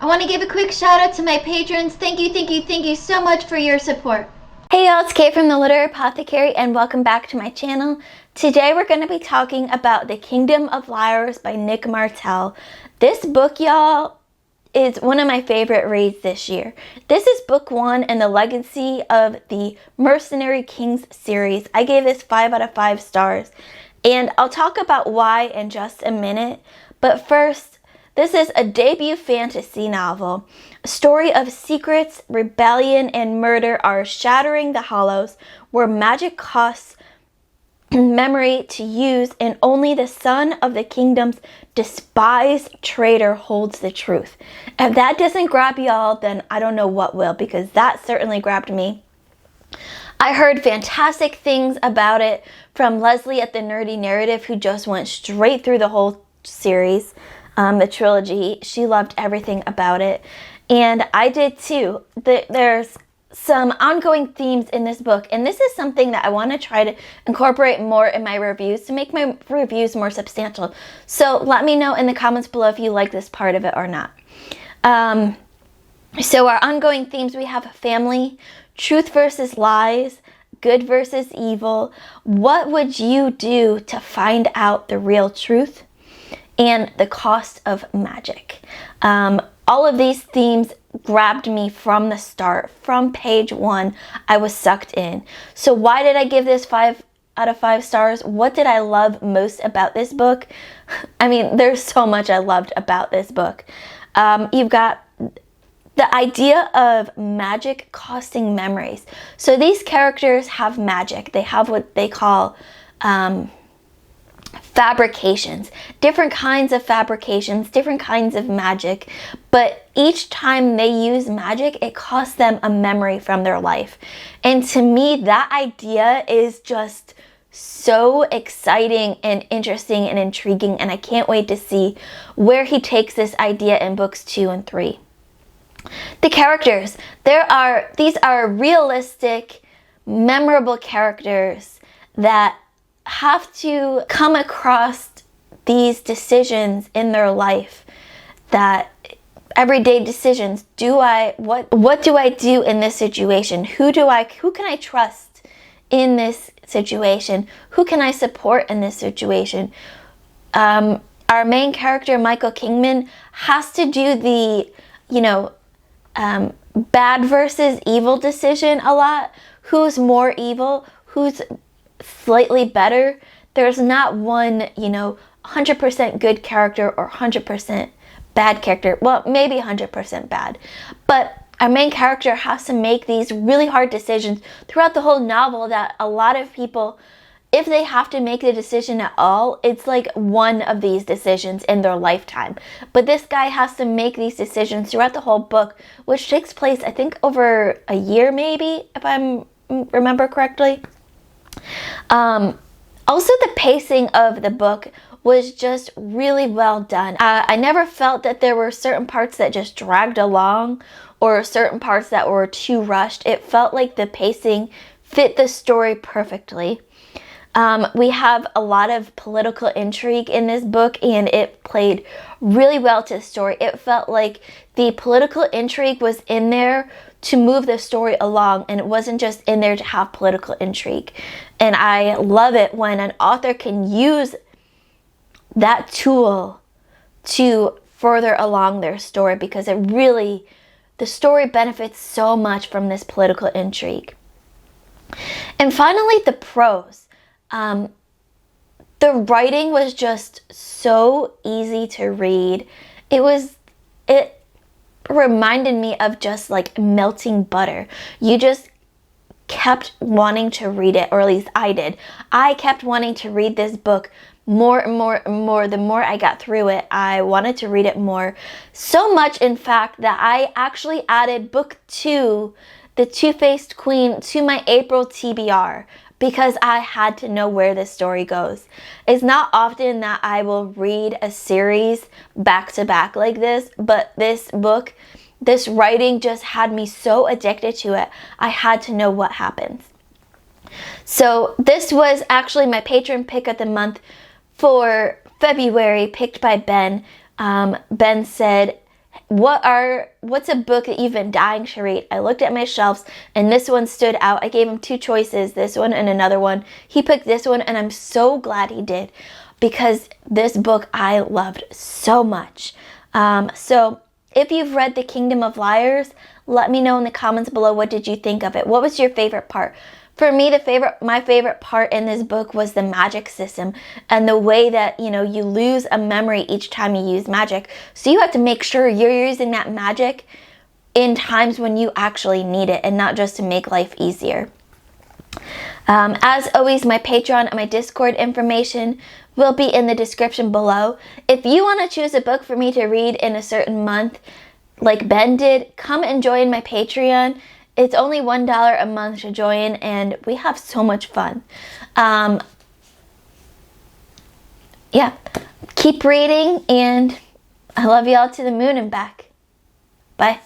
I want to give a quick shout out to my patrons. Thank you so much for your support. Hey y'all, it's Kate from the Literary Apothecary and welcome back to my channel. Today we're going to be talking about The Kingdom of Liars by Nick Martell. This book, y'all, is one of my favorite reads this year. This is book 1 in the legacy of the Mercenary Kings series. I gave this 5 out of 5 stars. And I'll talk about why in just a minute. But first, this is a debut fantasy novel. A story of secrets, rebellion, and murder are shattering the hollows where magic costs memory to use, and only the son of the kingdom's despised traitor holds the truth. If that doesn't grab y'all, then I don't know what will, because that certainly grabbed me. I heard fantastic things about it from Leslie at the Nerdy Narrative, who just went straight through the whole series, the trilogy. She loved everything about it, and I did too. There's some ongoing themes in this book, and this is something that I want to try to incorporate more in my reviews to make my reviews more substantial. So let me know in the comments below if you like this part of it or not. So our ongoing themes, we have family, truth versus lies, good versus evil, what would you do to find out the real truth, and the cost of magic. All of these themes grabbed me from the start. From page 1, I was sucked in. So why did I give this 5 out of 5 stars? What did I love most about this book? I mean, there's so much I loved about this book. You've got the idea of magic costing memories. So these characters have magic. They have what they call fabrications, different kinds of fabrications, different kinds of magic, but each time they use magic, it costs them a memory from their life. And to me, that idea is just so exciting and interesting and intriguing, and I can't wait to see where he takes this idea in books 2 and 3. The characters, these are realistic, memorable characters that have to come across these decisions in their life, that everyday decisions. What do I do in this situation? Who can I trust in this situation? Who can I support in this situation? Our main character, Michael Kingman, has to do the, bad versus evil decision a lot. Who's more evil? Who's slightly better? There's not one, 100% good character or 100% bad character. Well, maybe 100% bad. But our main character has to make these really hard decisions throughout the whole novel that a lot of people, if they have to make the decision at all, it's like one of these decisions in their lifetime. But this guy has to make these decisions throughout the whole book, which takes place, I think, over a year maybe, if I remember correctly. Also, the pacing of the book was just really well done. I never felt that there were certain parts that just dragged along or certain parts that were too rushed. It felt like the pacing fit the story perfectly. We have a lot of political intrigue in this book, and it played really well to the story. It felt like the political intrigue was in there to move the story along, and it wasn't just in there to have political intrigue. And I love it when an author can use that tool to further along their story, because the story benefits so much from this political intrigue. And finally, the prose. The writing was just so easy to read. It reminded me of just like melting butter. You just kept wanting to read it, or at least I did. I kept wanting to read this book more and more and more. The more I got through it, I wanted to read it more. So much, in fact, that I actually added book 2, The Two-Faced Queen, to my April TBR, because I had to know where this story goes. It's not often that I will read a series back to back like this, but this book, this writing just had me so addicted to it. I had to know what happens. So this was actually my patron pick of the month for February, picked by Ben. Ben said, what's a book that you've been dying to read? I looked at my shelves and this one stood out. I gave him 2 choices, this one and another one. He picked this one, and I'm so glad he did, because this book I loved so much. So if you've read The Kingdom of Liars, let me know in the comments below, what did you think of it? What was your favorite part? For me, my favorite part in this book was the magic system, and the way that, you lose a memory each time you use magic. So you have to make sure you're using that magic in times when you actually need it, and not just to make life easier. As always, my Patreon and my Discord information will be in the description below. If you want to choose a book for me to read in a certain month, like Ben did, come and join my Patreon. It's only $1 a month to join, and we have so much fun. Yeah, keep reading, and I love you all to the moon and back. Bye.